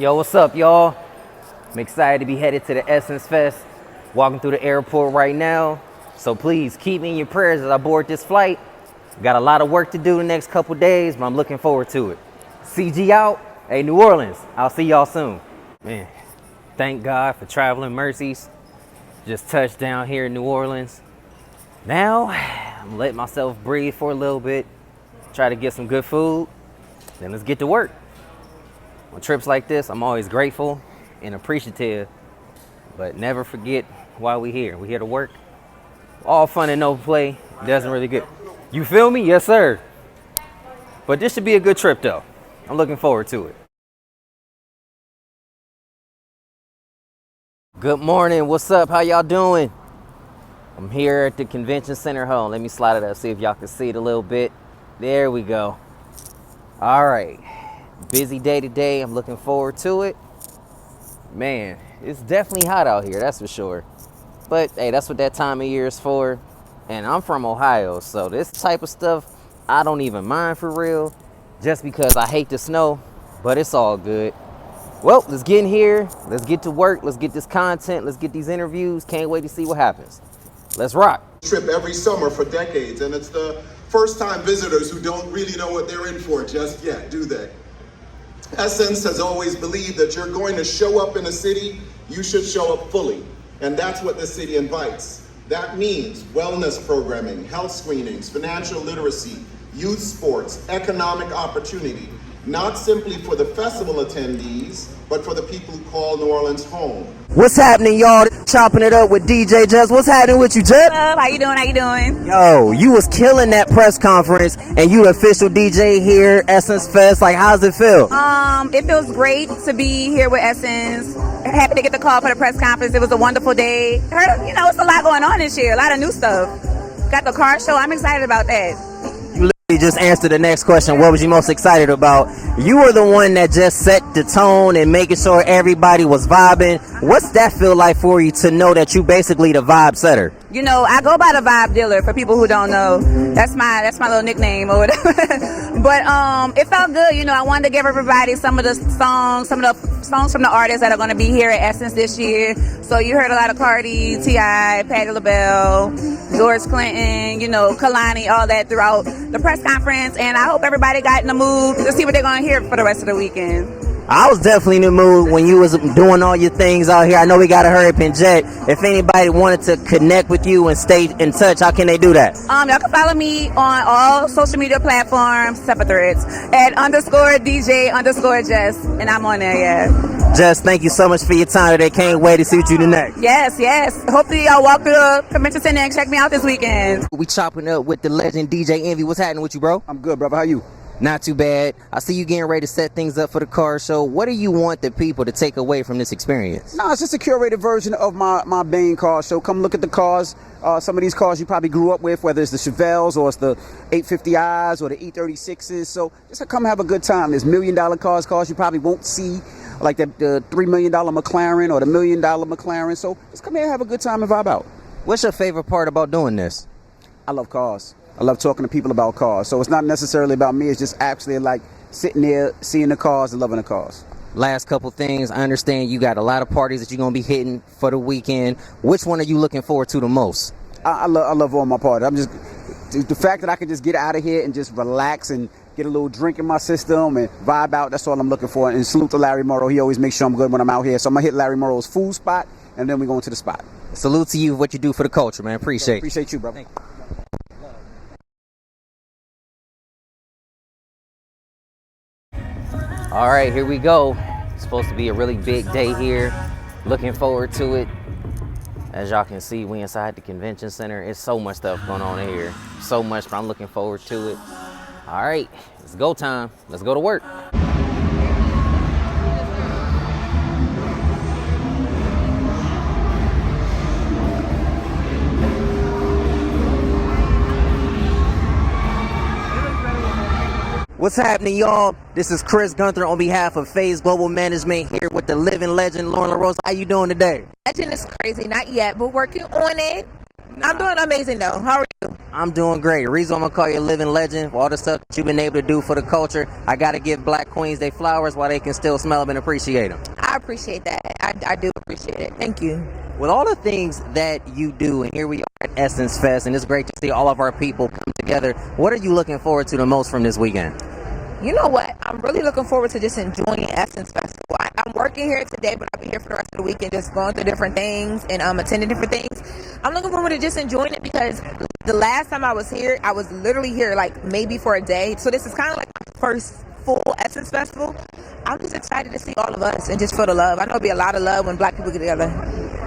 Yo, what's up, y'all? I'm excited to be headed to the Essence Fest. Walking through the airport right now. So please keep me in your prayers as I board this flight. Got a lot of work to do the next couple days, but I'm looking forward to it. CG out. Hey, New Orleans, I'll see y'all soon. Man, thank God for traveling mercies. Just touched down here in New Orleans. Now, I'm letting myself breathe for a little bit. Try to get some good food. Then let's get to work. On trips like this, I'm always grateful and appreciative, but never forget why we're here. We're here to work. All fun and no play doesn't really get. You feel me? Yes, sir. But this should be a good trip, though. I'm looking forward to it. Good morning. What's up? How y'all doing? I'm here at the convention center. Hold on, let me slide it up, see if y'all can see it a little bit. There we go. All right. Busy day today. I'm looking forward to it. Man, it's definitely hot out here, that's for sure. But hey, that's what that time of year is for. And I'm from Ohio, so this type of stuff I don't even mind for real, just because I hate the snow, but it's all good. Well, let's get in here. Let's get to work. Let's get this content. Let's get these interviews. Can't wait to see what happens. Let's rock. Trip every summer for decades, and it's the first-time visitors who don't really know what they're in for just yet, do they? Essence has always believed that you're going to show up in a city, you should show up fully. And that's what the city invites. That means wellness programming, health screenings, financial literacy, youth sports, economic opportunity, not simply for the festival attendees, but for the people who call New Orleans home. What's happening, y'all? Chopping it up with DJ Jess. What's happening with you, Jess? What's up? How you doing? How you doing? Yo, you was killing that press conference, and you the official DJ here, Essence Fest. Like, how's it feel? It feels great to be here with Essence. Happy to get the call for the press conference. It was a wonderful day. Heard, it's a lot going on this year. A lot of new stuff. Got the car show. I'm excited about that. You just answered the next question. What was you most excited about? You were the one that just set the tone and making sure everybody was vibing. What's that feel like for you to know that you basically the vibe setter? I go by the vibe dealer for people who don't know. That's my little nickname or whatever. But it felt good. I wanted to give everybody some of the songs from the artists that are going to be here at Essence this year. So you heard a lot of Cardi, T.I., Patti LaBelle, George Clinton, Kalani, all that throughout the press conference. And I hope everybody got in the mood to see what they're going to hear for the rest of the weekend. I was definitely in the mood when you was doing all your things out here. I know we got a hurry up and jet. If anybody wanted to connect with you and stay in touch, how can they do that? Y'all can follow me on all social media platforms, separate threads, at _DJ_Jess, and I'm on there, yeah. Jess, thank you so much for your time today. Can't wait to see what you do next. Yes. Hopefully y'all walk through the convention center and check me out this weekend. We chopping up with the legend DJ Envy. What's happening with you, bro? I'm good, brother. How you? Not too bad. I see you getting ready to set things up for the car show. What do you want the people to take away from this experience? No, it's just a curated version of my main car show. Come look at the cars. Some of these cars you probably grew up with, whether it's the Chevelles or it's the 850i's or the E36s. So just come have a good time. There's $1 million cars you probably won't see, like the $3 million McLaren or the $1 million McLaren. So just come here and have a good time and vibe out. What's your favorite part about doing this? I love cars. I love talking to people about cars. So it's not necessarily about me. It's just actually like sitting there, seeing the cars and loving the cars. Last couple things. I understand you got a lot of parties that you're going to be hitting for the weekend. Which one are you looking forward to the most? I love all my parties. The fact that I can just get out of here and just relax and get a little drink in my system and vibe out, that's all I'm looking for. And salute to Larry Morrow. He always makes sure I'm good when I'm out here. So I'm going to hit Larry Morrow's food spot, and then we're going to the spot. Salute to you, what you do for the culture, man. Appreciate you, brother. Thank you. All right, here we go. It's supposed to be a really big day here. Looking forward to it. As y'all can see, we inside the convention center. It's so much stuff going on in here. So much, but I'm looking forward to it. All right, it's go time. Let's go to work. What's happening, y'all? This is Chris Gunther on behalf of FaZe Global Management here with the living legend, Lauren LaRose. How you doing today? Legend is crazy, not yet, but working on it. I'm doing amazing though. How are you? I'm doing great. The reason I'm gonna call you a living legend for all the stuff that you've been able to do for the culture. I gotta give Black queens their flowers while they can still smell them and appreciate them. I appreciate that. I do appreciate it. Thank you. With all the things that you do, and here we are at Essence Fest, and it's great to see all of our people come together. What are you looking forward to the most from this weekend? You know what? I'm really looking forward to just enjoying Essence Festival. I'm working here today, but I'll be here for the rest of the weekend, just going through different things and attending different things. I'm looking forward to just enjoying it because the last time I was here, I was literally here like maybe for a day. So this is kind of like my first full Essence Festival. I'm just excited to see all of us and just feel the love. I know it'll be a lot of love when Black people get together.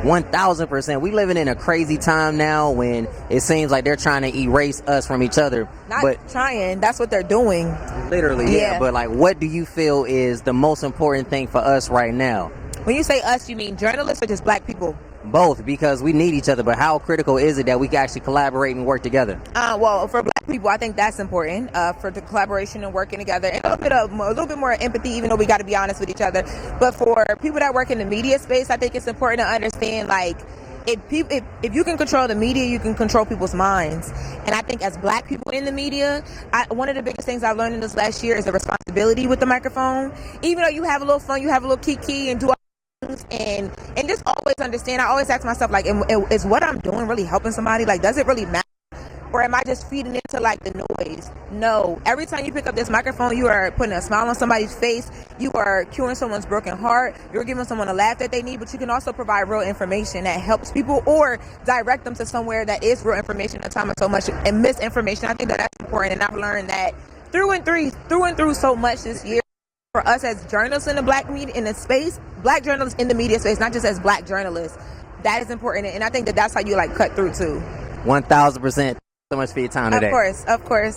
1000%. We living in a crazy time now when it seems like they're trying to erase us from each other. Not trying. That's what they're doing. Literally, yeah. But like, what do you feel is the most important thing for us right now? When you say us, you mean journalists or just Black people? Both, because we need each other. But how critical is it that we can actually collaborate and work together? Well, for Black people, I think that's important for the collaboration and working together, and a little bit more empathy, even though we got to be honest with each other. But for people that work in the media space, I think it's important to understand, like, if you can control the media, you can control people's minds. And I think as Black people in the media, one of the biggest things I learned in this last year is the responsibility with the microphone. Even though you have a little fun, you have a little kiki and do and just always understand. I always ask myself, like, is what I'm doing really helping somebody? Like, does it really matter? Or am I just feeding into like the noise? No. Every time you pick up this microphone, you are putting a smile on somebody's face. You are curing someone's broken heart. You're giving someone a laugh that they need, but you can also provide real information that helps people or direct them to somewhere that is real information at a time of so much and misinformation. I think that that's important, and I've learned that through and through so much this year. For us as journalists in the Black media, in the space, Black journalists in the media space, not just as Black journalists, that is important. And I think that that's how you like cut through too. 1000%. So much for your time today. Of course.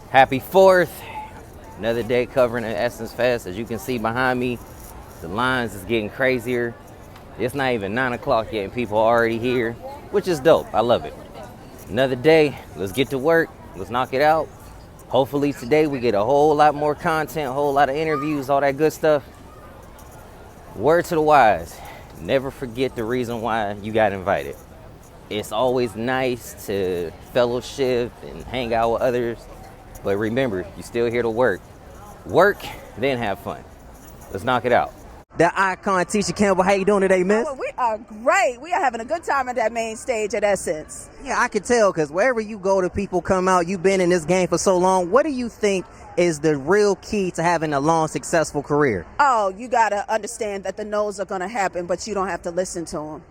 Happy 4th. Another day covering the Essence Fest. As you can see behind me, the lines is getting crazier. It's not even 9 o'clock yet and people are already here, which is dope. I love it. Another day. Let's get to work. Let's knock it out. Hopefully today we get a whole lot more content, a whole lot of interviews, all that good stuff. Word to the wise. Never forget the reason why you got invited. It's always nice to fellowship and hang out with others. But remember, you're still here to work. Work, then have fun. Let's knock it out. The icon Tisha Campbell, how you doing today, miss? Oh, we are great. We are having a good time at that main stage at Essence. Yeah, I could tell, because wherever you go, the people come out. You've been in this game for so long. What do you think is the real key to having a long, successful career? Oh, you got to understand that the no's are going to happen, but you don't have to listen to them.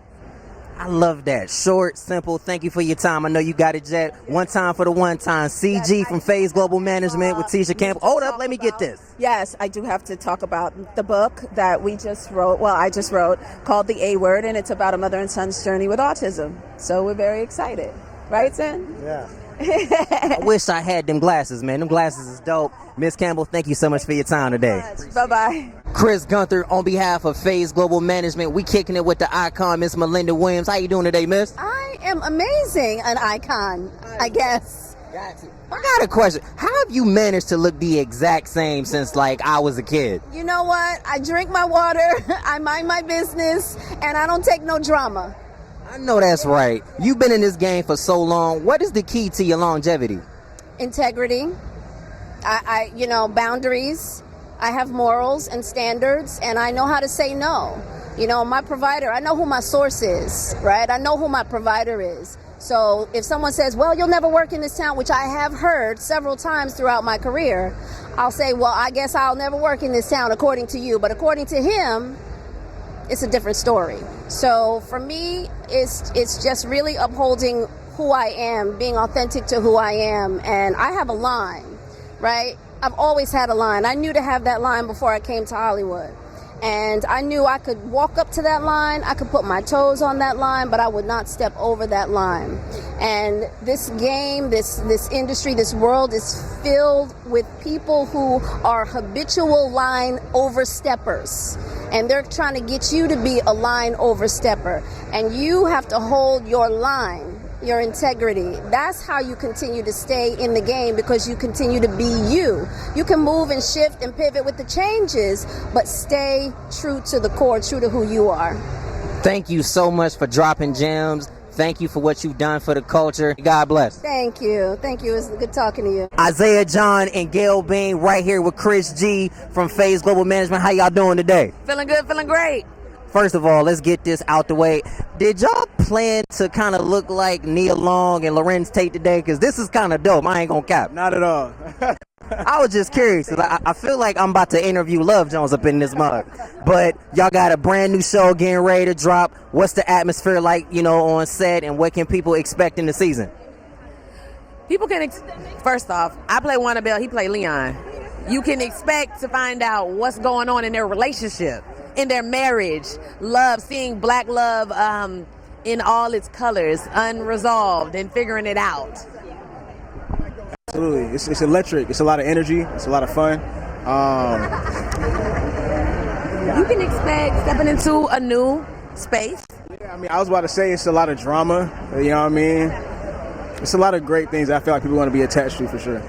I love that. Short, simple. Thank you for your time. I know you got it, Jet. One time for the one time. CG from Phase Global Management with Tisha Campbell. Hold up, let me get this. Yes, I do have to talk about the book that we just wrote. Well, I just wrote, called The A Word, and it's about a mother and son's journey with autism. So we're very excited. Right, Sin? Yeah. I wish I had them glasses, man. Them glasses is dope. Miss Campbell, thank you so much for your time today. Bye-bye. Chris Gunther, on behalf of Phase Global Management, we kicking it with the icon, Miss Melinda Williams. How you doing today, miss? I am amazing, an icon, I guess. I got a question. How have you managed to look the exact same since, like, I was a kid? You know what? I drink my water, I mind my business, and I don't take no drama. I know that's right. You've been in this game for so long. What is the key to your longevity? Integrity. Boundaries. I have morals and standards, and I know how to say no. You know, my provider, I know who my source is, right? I know who my provider is. So if someone says, well, you'll never work in this town, which I have heard several times throughout my career, I'll say, well, I guess I'll never work in this town according to you. But according to him, it's a different story. So for me, it's just really upholding who I am, being authentic to who I am. And I have a line, right? I've always had a line. I knew to have that line before I came to Hollywood. And I knew I could walk up to that line, I could put my toes on that line, but I would not step over that line. And this game, this industry, this world is filled with people who are habitual line oversteppers. and they're trying to get you to be a line overstepper, and you have to hold your line, your integrity. That's how you continue to stay in the game, because you continue to be you. You can move and shift and pivot with the changes, but stay true to the core, true to who you are. Thank you so much for dropping gems. Thank you for what you've done for the culture. God bless. Thank you. Thank you. It was good talking to you. Isaiah John and Gail Bean right here with Chris G from FaZe Global Management. How y'all doing today? Feeling good, feeling great. First of all, let's get this out the way. Did y'all plan to kind of look like Nia Long and Lorenz Tate today? Because this is kind of dope. I ain't gonna cap. Not at all. I was just curious, 'cause I feel like I'm about to interview Love Jones up in this mug. But y'all got a brand new show getting ready to drop. What's the atmosphere like, on set, and what can people expect in the season? People can, first off, I play Wannabelle, he play Leon. You can expect to find out what's going on in their relationship, in their marriage, love, seeing black love in all its colors, unresolved, and figuring it out. Absolutely. It's electric. It's a lot of energy. It's a lot of fun. You can expect stepping into a new space. Yeah, I was about to say it's a lot of drama. You know what I mean? It's a lot of great things I feel like people want to be attached to for sure.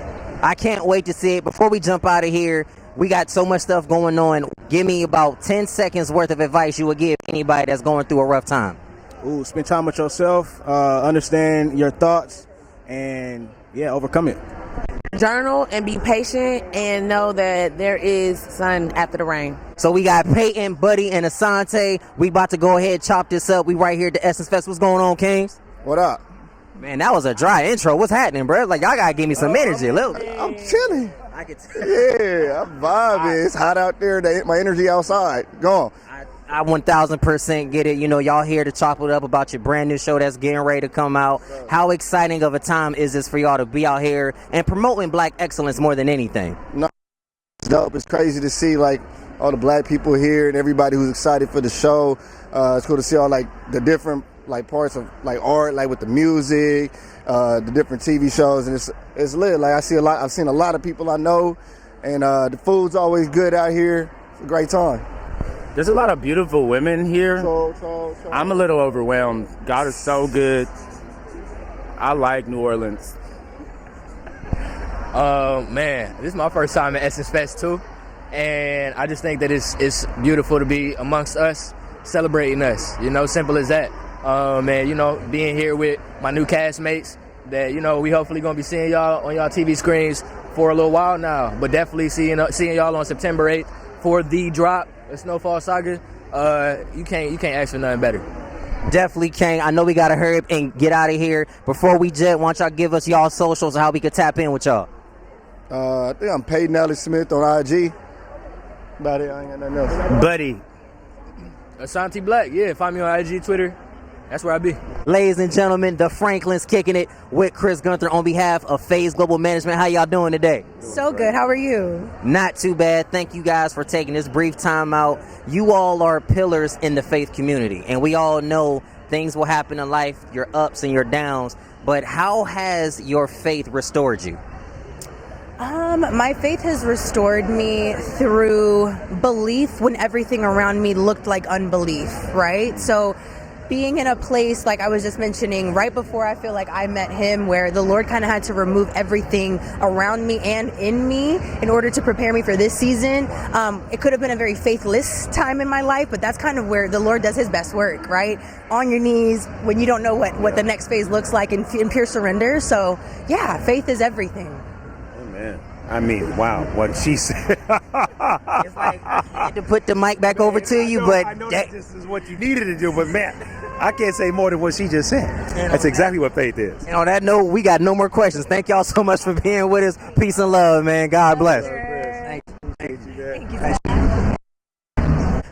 I can't wait to see it. Before we jump out of here, we got so much stuff going on. Give me about 10 seconds worth of advice you would give anybody that's going through a rough time. Ooh, spend time with yourself, understand your thoughts, and overcome it. Journal and be patient and know that there is sun after the rain. So we got Peyton, Buddy, and Asante. We about to go ahead and chop this up. We right here at the Essence Fest. What's going on, Kings? What up? Man, that was a dry intro. What's happening, bro? Like, y'all gotta give me some energy a little. I'm chilling. I can Yeah, I'm vibing. It's hot out there. My energy outside. Go on. I 1000% get it. Y'all here to chop it up about your brand new show that's getting ready to come out. How exciting of a time is this for y'all to be out here and promoting black excellence more than anything? No, it's dope. It's crazy to see all the black people here and everybody who's excited for the show. It's cool to see all the different parts of art, with the music, the different TV shows, and it's lit. I've seen a lot of people I know, and the food's always good out here. It's a great time. There's a lot of beautiful women here. I'm a little overwhelmed. God is so good. I like New Orleans. Man, this is my first time at Essence Fest too, and I just think that it's beautiful to be amongst us, celebrating us. Simple as that. And being here with my new castmates that we hopefully gonna be seeing y'all on y'all TV screens for a little while now, but definitely seeing y'all on September 8th for the drop. Snowfall Saga, you can't ask for nothing better. Definitely can't. I know we gotta hurry up and get out of here. Before we jet, why don't y'all give us y'all socials and how we could tap in with y'all? I think I'm Peyton Ellis Smith on IG. About it, I ain't got nothing else. Buddy. Asante Black, find me on IG, Twitter. That's where I be. Ladies and gentlemen, the Franklins kicking it with Chris Gunther on behalf of FaZe Global Management. How y'all doing today? So good. How are you? Not too bad. Thank you guys for taking this brief time out. You all are pillars in the faith community, and we all know things will happen in life, your ups and your downs, but how has your faith restored you? My faith has restored me through belief when everything around me looked like unbelief, right? So being in a place like I was just mentioning right before I feel like I met him, where the Lord kind of had to remove everything around me and in me in order to prepare me for this season. It could have been a very faithless time in my life, but that's kind of where the Lord does his best work, right? On your knees when you don't know what the next phase looks like, in pure surrender. So yeah, faith is everything. Amen. Wow, what she said. It's like I had to put the mic back over to you, but I know that this is what you needed to do, but man, I can't say more than what she just said. That's exactly what faith is. And on that note, we got no more questions. Thank y'all so much for being with us. Peace and love, man. God bless. Thank you.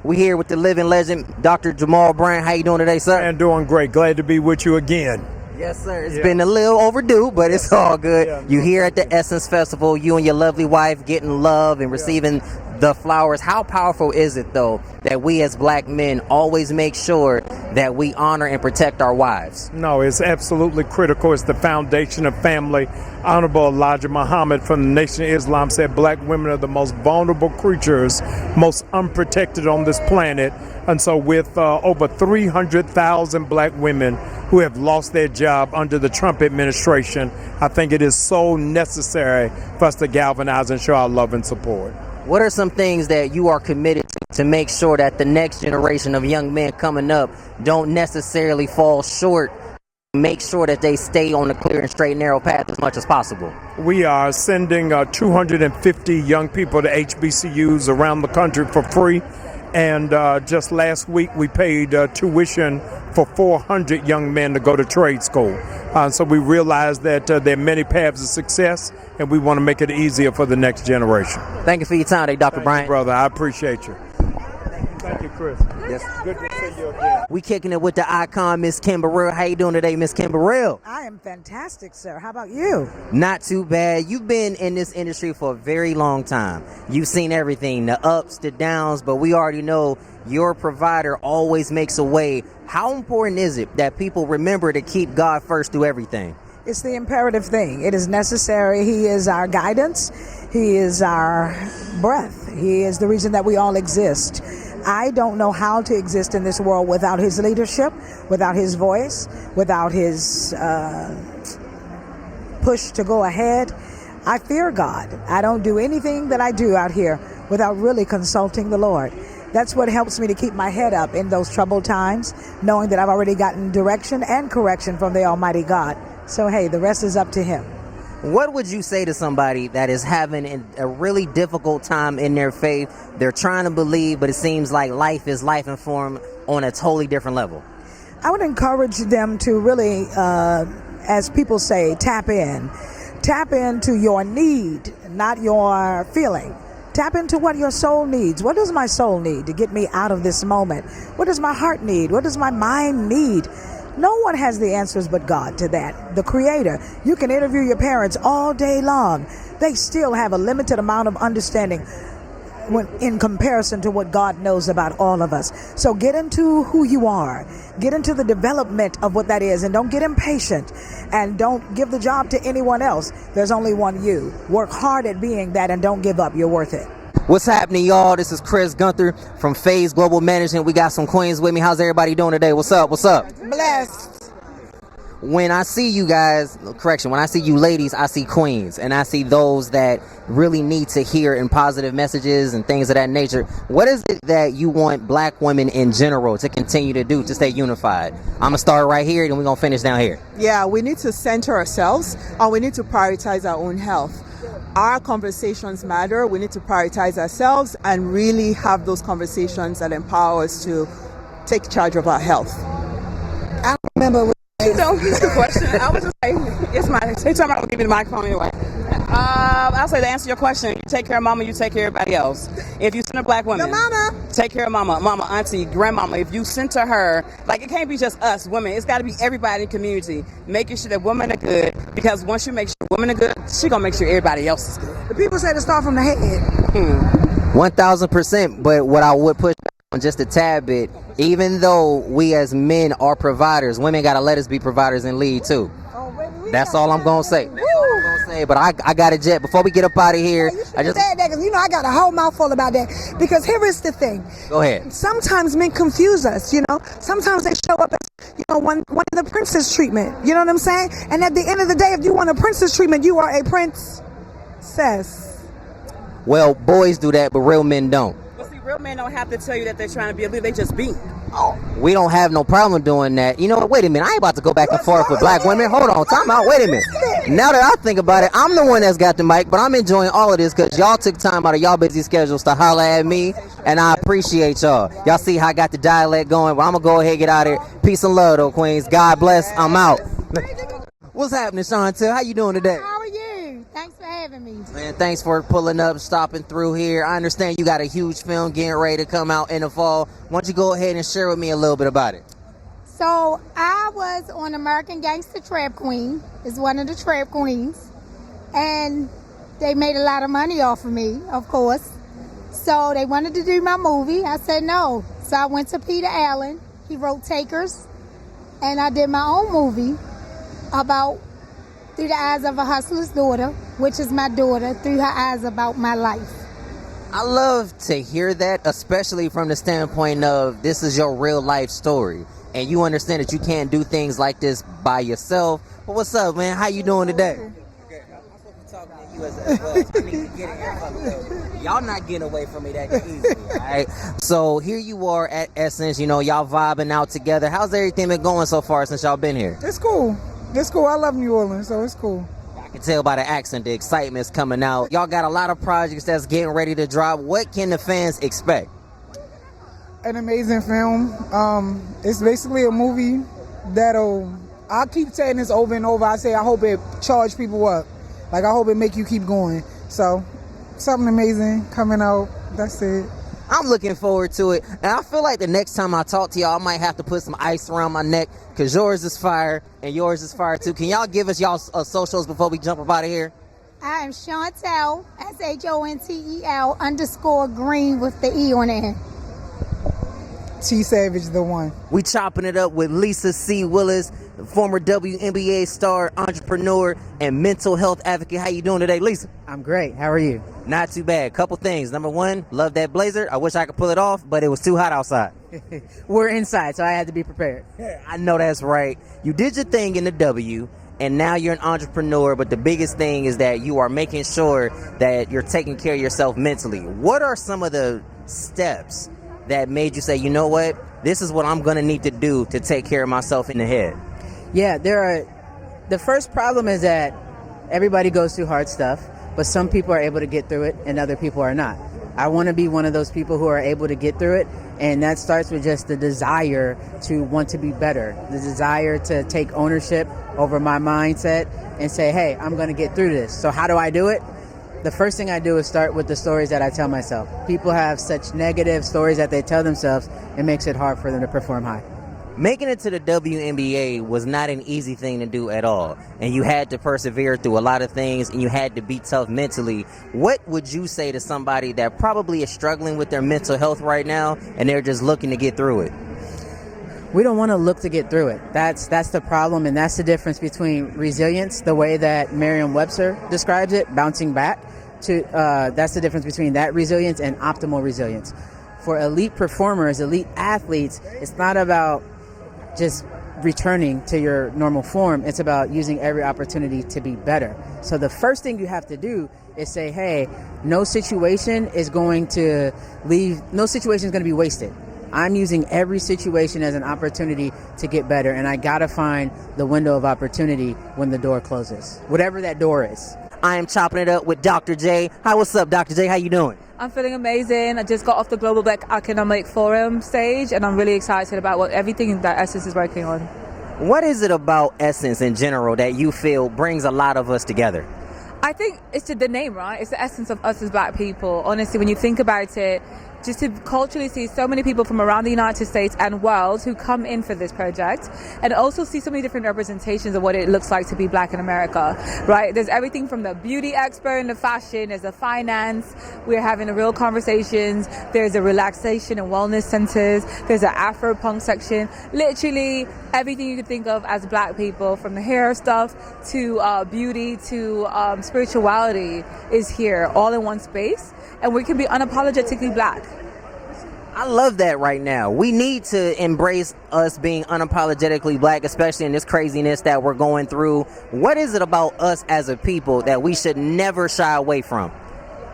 We here with the living legend, Dr. Jamal Bryant. How you doing today, sir? I'm doing great. Glad to be with you again. Yes, sir. It's been a little overdue, but it's all good. You here at the Essence Festival, you and your lovely wife getting love and receiving the flowers. How powerful is it, though, that we as black men always make sure that we honor and protect our wives? No, it's absolutely critical. It's the foundation of family. Honorable Elijah Muhammad from the Nation of Islam said black women are the most vulnerable creatures, most unprotected on this planet. And so with over 300,000 black women who have lost their job under the Trump administration, I think it is so necessary for us to galvanize and show our love and support. What are some things that you are committed to make sure that the next generation of young men coming up don't necessarily fall short? Make sure that they stay on the clear and straight and narrow path as much as possible. We are sending 250 young people to HBCUs around the country for free. And just last week, we paid tuition for 400 young men to go to trade school. So we realize that there are many paths of success, and we want to make it easier for the next generation. Thank you for your time today, Dr. Bryant. Brother, I appreciate you. Thank you, Chris. Yes. Good to see you again. We kicking it with the icon, Miss Kimberell. How you doing today, Miss Kimberell? I am fantastic, sir. How about you? Not too bad. You've been in this industry for a very long time. You've seen everything, the ups, the downs, but we already know your provider always makes a way. How important is it that people remember to keep God first through everything? It's the imperative thing. It is necessary. He is our guidance. He is our breath. He is the reason that we all exist. I don't know how to exist in this world without his leadership, without his voice, without his push to go ahead. I fear God. I don't do anything that I do out here without really consulting the Lord. That's what helps me to keep my head up in those troubled times, knowing that I've already gotten direction and correction from the Almighty God. So, hey, the rest is up to him. What would you say to somebody that is having a really difficult time in their faith? They're trying to believe, but it seems like life is life informed on a totally different level. I would encourage them to really, as people say, tap in. Tap into your need, not your feeling. Tap into what your soul needs. What does my soul need to get me out of this moment? What does my heart need? What does my mind need? No one has the answers but God to that, the Creator. You can interview your parents all day long. They still have a limited amount of understanding when in comparison to what God knows about all of us. So get into who you are. Get into the development of what that is, and don't get impatient, and don't give the job to anyone else. There's only one you. Work hard at being that, and don't give up. You're worth it. What's happening, y'all? This is Chris Gunther from Phase Global Management. We got some queens with me. How's everybody doing today? What's up? What's up? Blessed. When I see you guys, when I see you ladies, I see queens, and I see those that really need to hear in positive messages and things of that nature. What is it that you want black women in general to continue to do to stay unified? I'm going to start right here, and we're going to finish down here. Yeah, we need to center ourselves, and we need to prioritize our own health. Our conversations matter. We need to prioritize ourselves and really have those conversations that empower us to take charge of our health. I remember. Don't use the question. I was just saying, it's my. They told me I would give you the microphone anyway. I'll say to answer your question, you take care of mama, you take care of everybody else. If you center black women, mama. Take care of mama, auntie, grandmama. If you center her, like it can't be just us women. It's got to be everybody in the community, making sure that women are good. Because once you make sure women are good, she gonna make sure everybody else is good. The people say to start from the head. 1,000%. But what I would push on just a tad bit, even though we as men are providers, women gotta let us be providers and lead too. That's all I'm gonna say. But I got it, Jet. Before we get up out of here, I just said that because I got a whole mouthful about that. Because here is the thing. Go ahead. Sometimes men confuse us. Sometimes they show up as one of the princess treatment. You know what I'm saying? And at the end of the day, if you want a princess treatment, you are a princess. Well, boys do that, but real men don't. Well, see, real men don't have to tell you that they're trying to be a leader. They just be. Oh, we don't have no problem doing that. You know what? Wait a minute. I ain't about to go back and forth with black women. Hold on. Time out. Wait a minute. Now that I think about it, I'm the one that's got the mic, but I'm enjoying all of this because y'all took time out of y'all busy schedules to holler at me, and I appreciate y'all. Y'all see how I got the dialect going? Well, I'm going to go ahead and get out of here. Peace and love, though, queens. God bless. I'm out. What's happening, Chantel? How you doing today? How are you? Thanks for having me. Man, thanks for pulling up, stopping through here. I understand you got a huge film getting ready to come out in the fall. Why don't you go ahead and share with me a little bit about it? So I was on American Gangster Trap Queen. It's one of the trap queens. And they made a lot of money off of me, of course. So they wanted to do my movie. I said no. So I went to Peter Allen. He wrote Takers. And I did my own movie about Through the Eyes of a Hustler's Daughter, which is my daughter, through her eyes about my life. I love to hear that, especially from the standpoint of this is your real life story. And you understand that you can't do things like this by yourself. But what's up, man? How you doing today? Y'all not getting away from me that easily, all right? So here you are at Essence, you know, y'all vibing out together. How's everything been going so far since y'all been here? It's cool. It's cool. I love New Orleans, so it's cool. I can tell by the accent, the excitement's coming out. Y'all got a lot of projects that's getting ready to drop. What can the fans expect? An amazing film. It's basically a movie that'll, I keep saying this over and over. I say I hope it charge people up. Like, I hope it make you keep going. So, something amazing coming out. That's it. I'm looking forward to it. And I feel like the next time I talk to y'all, I might have to put some ice around my neck because yours is fire and yours is fire too. Can y'all give us y'all socials before we jump up out of here? I am Chantel, SHONTEL _green with the E on the end. T Savage, the one. We chopping it up with Lisa C. Willis, former WNBA star, entrepreneur, and mental health advocate. How you doing today, Lisa? I'm great. How are you? Not too bad. Couple things. Number one, love that blazer. I wish I could pull it off, but it was too hot outside. We're inside, so I had to be prepared. I know that's right. You did your thing in the W, and now you're an entrepreneur, but the biggest thing is that you are making sure that you're taking care of yourself mentally. What are some of the steps that made you say, you know what, this is what I'm going to need to do to take care of myself in the head? Yeah, the first problem is that everybody goes through hard stuff, but some people are able to get through it and other people are not. I want to be one of those people who are able to get through it, and that starts with just the desire to want to be better, the desire to take ownership over my mindset and say, hey, I'm going to get through this. So how do I do it? The first thing I do is start with the stories that I tell myself. People have such negative stories that they tell themselves, it makes it hard for them to perform high. Making it to the WNBA was not an easy thing to do at all. And you had to persevere through a lot of things, and you had to be tough mentally. What would you say to somebody that probably is struggling with their mental health right now, and they're just looking to get through it? We don't want to look to get through it. That's the problem, and that's the difference between resilience, the way that Merriam-Webster describes it, bouncing back. That's the difference between that resilience and optimal resilience. For elite performers, elite athletes, it's not about just returning to your normal form. It's about using every opportunity to be better. So the first thing you have to do is say, hey, no situation is going to be wasted. I'm using every situation as an opportunity to get better, and I gotta find the window of opportunity when the door closes, whatever that door is. I am chopping it up with Dr. J. Hi, what's up, Dr. J? How you doing? I'm feeling amazing. I just got off the Global Black Economic Forum stage, and I'm really excited about everything that Essence is working on. What is it about Essence in general that you feel brings a lot of us together? I think it's the name, right? It's the essence of us as Black people. Honestly, when you think about it, just to culturally see so many people from around the United States and world who come in for this project, and also see so many different representations of what it looks like to be Black in America, right? There's everything from the beauty expert and the fashion, there's the finance, we're having the real conversations, there's the relaxation and wellness centers, there's an Afro-punk section, literally everything you could think of as Black people, from the hair stuff to beauty to spirituality is here, all in one space, and we can be unapologetically Black. I love that right now. We need to embrace us being unapologetically Black, especially in this craziness that we're going through. What is it about us as a people that we should never shy away from?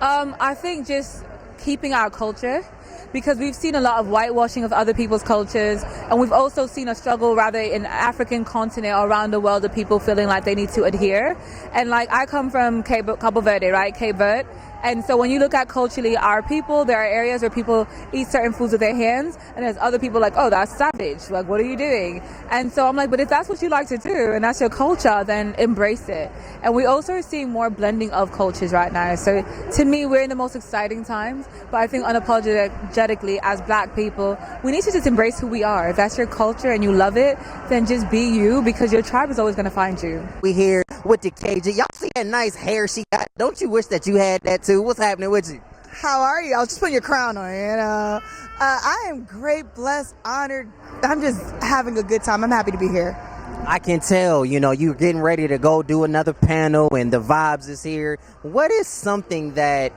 I think just keeping our culture, because we've seen a lot of whitewashing of other people's cultures, and we've also seen a struggle rather in the African continent or around the world of people feeling like they need to adhere. And like, I come from Cabo Verde, right? Cape Verde. And so when you look at culturally our people, there are areas where people eat certain foods with their hands, and there's other people like, oh, that's savage. Like, what are you doing? And so I'm like, but if that's what you like to do and that's your culture, then embrace it. And we also are seeing more blending of cultures right now. So to me, we're in the most exciting times. But I think unapologetically as Black people, we need to just embrace who we are. If that's your culture and you love it, then just be you, because your tribe is always going to find you. We here with the Cajun. Y'all see that nice hair she got? Don't you wish that you had that too? What's happening with you? How are you? I was just putting your crown on, I am great, blessed, honored. I'm just having a good time. I'm happy to be here. I can tell, you're getting ready to go do another panel and the vibes is here. What is something that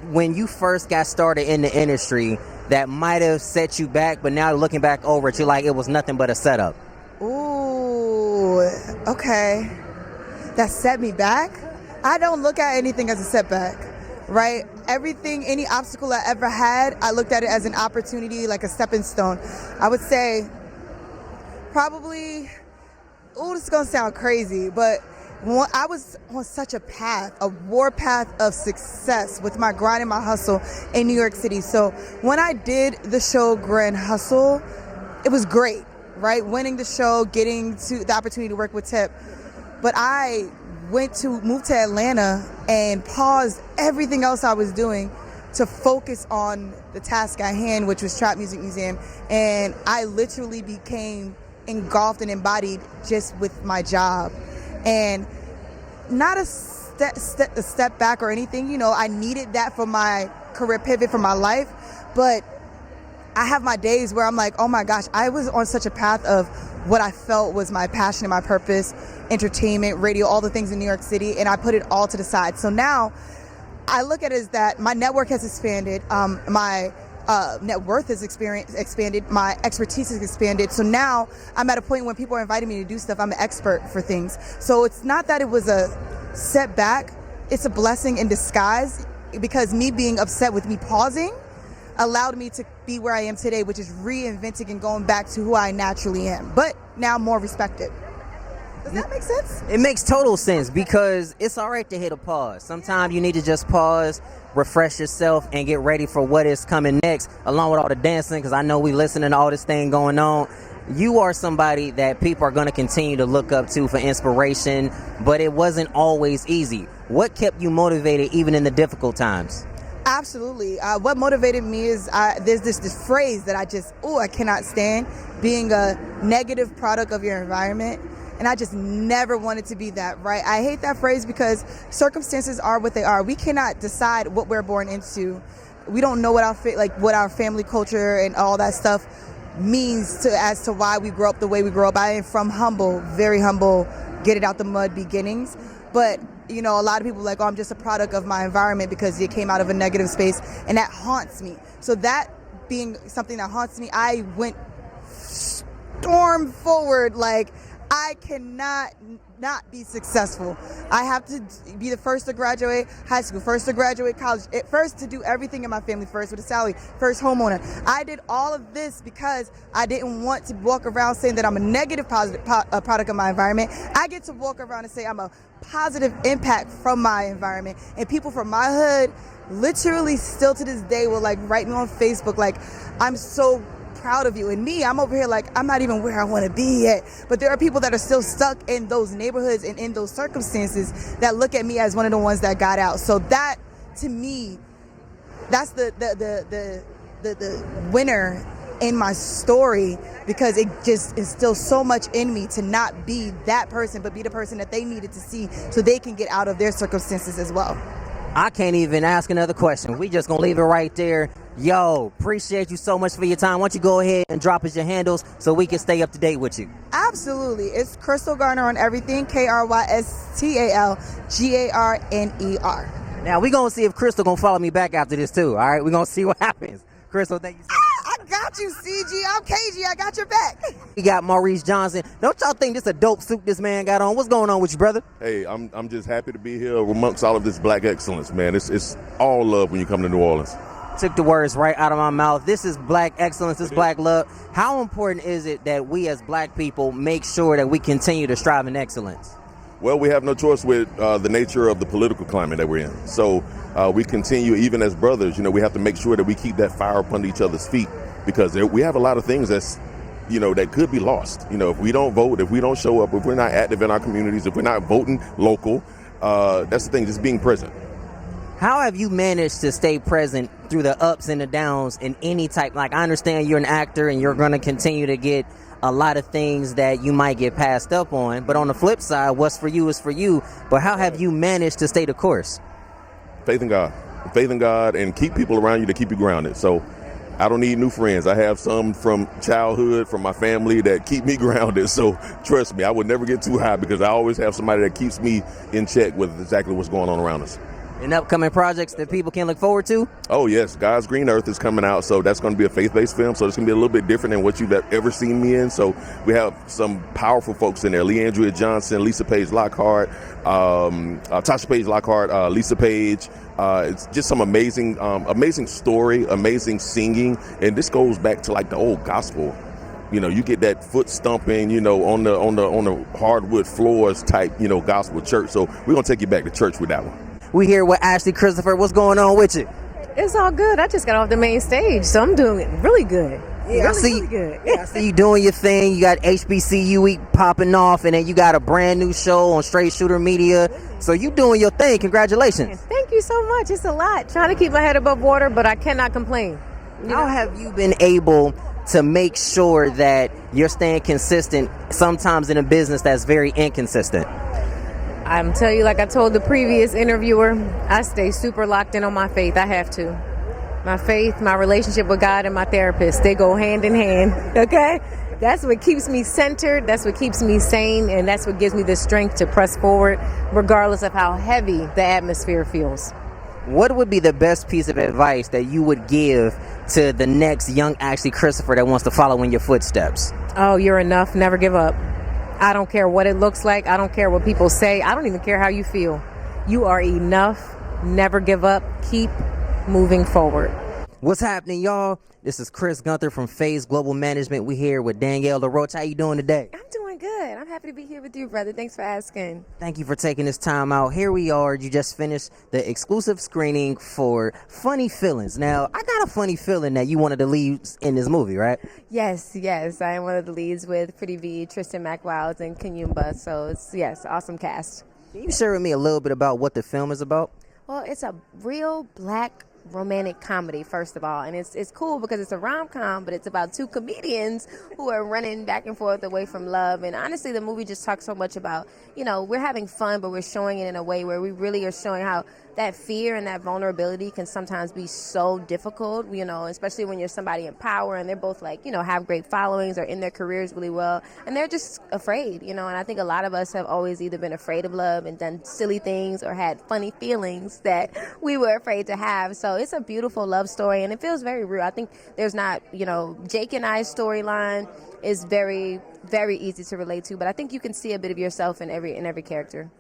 when you first got started in the industry that might have set you back, but now looking back over it, you're like, it was nothing but a setup? Ooh, okay. That set me back? I don't look at anything as a setback, right? Everything, any obstacle I ever had, I looked at it as an opportunity, like a stepping stone. I would say probably, this is going to sound crazy, but I was on such a path, a warpath of success with my grind and my hustle in New York City. So when I did the show Grand Hustle, it was great, right? Winning the show, getting to the opportunity to work with Tip. But I moved to Atlanta and paused everything else I was doing to focus on the task at hand, which was Trap Music Museum. And I literally became engulfed and embodied just with my job. And not a step back or anything, I needed that for my career pivot for my life. But I have my days where I'm like, oh my gosh, I was on such a path of what I felt was my passion and my purpose, entertainment, radio, all the things in New York City, and I put it all to the side. So now I look at it as that my network has expanded, my net worth has expanded, my expertise has expanded. So now I'm at a point when people are inviting me to do stuff, I'm an expert for things. So it's not that it was a setback, it's a blessing in disguise, because me being upset with me pausing allowed me to be where I am today, which is reinventing and going back to who I naturally am, but now more respected. Does that make sense? It makes total sense, because it's all right to hit a pause. Sometimes you need to just pause, refresh yourself, and get ready for what is coming next, along with all the dancing, because I know we listening to all this thing going on. You are somebody that people are going to continue to look up to for inspiration, but it wasn't always easy. What kept you motivated even in the difficult times? Absolutely. What motivated me is there's this phrase that I cannot stand, being a negative product of your environment. And I just never wanted to be that, right? I hate that phrase because circumstances are what they are. We cannot decide what we're born into. We don't know what our family culture and all that stuff means as to why we grow up the way we grow up. I am from humble, very humble, get it out the mud beginnings. But a lot of people are like, I'm just a product of my environment because it came out of a negative space, and that haunts me. So that being something that haunts me, I went storm forward like, I cannot not be successful. I have to be the first to graduate high school, first to graduate college, first to do everything in my family, first with a salary, first homeowner. I did all of this because I didn't want to walk around saying that I'm a negative product of my environment. I get to walk around and say I'm a positive impact from my environment. And people from my hood literally still to this day will write me on Facebook I'm so proud of you. And me, I'm over here I'm not even where I want to be yet. But there are people that are still stuck in those neighborhoods and in those circumstances that look at me as one of the ones that got out. So that, to me, that's the winner in my story, because it just instills so much in me to not be that person, but be the person that they needed to see so they can get out of their circumstances as well. I can't even ask another question. We just gonna leave it right there. Yo, appreciate you so much for your time. Why don't you go ahead and drop us your handles so we can stay up to date with you? Absolutely. It's Crystal Garner on everything. KrystalGarner. Now we're gonna see if Crystal gonna follow me back after this too. All right, we're gonna see what happens. Crystal, thank you so much. I got you, CG. I'm KG. I got your back. We got Maurice Johnson. Don't y'all think this a dope suit this man got on? What's going on with you, brother? Hey, I'm just happy to be here amongst all of this black excellence, man. It's all love when you come to New Orleans. Took the words right out of my mouth. This is black excellence. This is black love. How important is it that we as black people make sure that we continue to strive in excellence? Well, we have no choice with the nature of the political climate that we're in. So we continue, even as brothers, we have to make sure that we keep that fire up under each other's feet, because we have a lot of things that's, that could be lost. If we don't vote, if we don't show up, if we're not active in our communities, if we're not voting local, that's the thing, just being present. How have you managed to stay present through the ups and the downs in any type? I understand you're an actor and you're going to continue to get a lot of things that you might get passed up on. But on the flip side, what's for you is for you. But how have you managed to stay the course? Faith in God. faith in God, and keep people around you to keep you grounded. So I don't need new friends. I have some from childhood, from my family that keep me grounded. So trust me, I would never get too high because I always have somebody that keeps me in check with exactly what's going on around us. And upcoming projects that people can look forward to? Oh, yes. God's Green Earth is coming out, so that's going to be a faith-based film. So it's going to be a little bit different than what you've ever seen me in. So we have some powerful folks in there. Leandria Johnson, Lisa Page Lockhart, Tasha Page Lockhart, Lisa Page. It's just some amazing story, amazing singing. And this goes back to like the old gospel. You get that foot stomping, on the hardwood floors type, gospel church. So we're going to take you back to church with that one. We here with Ashley Christopher. What's going on with you? It's all good. I just got off the main stage, so I'm doing it really good. Yeah, really good. I see you doing your thing. You got HBCU week popping off, and then you got a brand new show on Straight Shooter Media. So you doing your thing. Congratulations. Thank you so much. It's a lot. Trying to keep my head above water, but I cannot complain. How have you been able to make sure that you're staying consistent sometimes in a business that's very inconsistent? I'm telling you, like I told the previous interviewer, I stay super locked in on my faith. I have to. My faith, my relationship with God, and my therapist, they go hand in hand, okay? That's what keeps me centered, that's what keeps me sane, and that's what gives me the strength to press forward, regardless of how heavy the atmosphere feels. What would be the best piece of advice that you would give to the next young Ashley Christopher that wants to follow in your footsteps? Oh, you're enough. Never give up. I don't care what it looks like. I don't care what people say. I don't even care how you feel. You are enough. Never give up. Keep moving forward. What's happening, y'all? This is Chris Gunther from Phase Global Management. We're here with Danielle LaRoche. How you doing today? I'm doing good. I'm happy to be here with you, brother. Thanks for asking. Thank you for taking this time out. Here we are. You just finished the exclusive screening for Funny Feelings. Now, I got a funny feeling that you one of the leads in this movie, right? Yes. I am one of the leads with Pretty V, Tristan McWilds, and Kanyumba. So it's, awesome cast. Can you share with me a little bit about what the film is about? Well, it's a real black romantic comedy, first of all, and it's cool because it's a rom-com, but it's about two comedians who are running back and forth away from love. And honestly, the movie just talks so much about, we're having fun, but we're showing it in a way where we really are showing how that fear and that vulnerability can sometimes be so difficult, especially when you're somebody in power and they're both have great followings or in their careers really well, and they're just afraid, and I think a lot of us have always either been afraid of love and done silly things or had funny feelings that we were afraid to have. So it's a beautiful love story, and it feels very real. I think there's not, Jake and I's storyline is very, very easy to relate to, but I think you can see a bit of yourself in every character.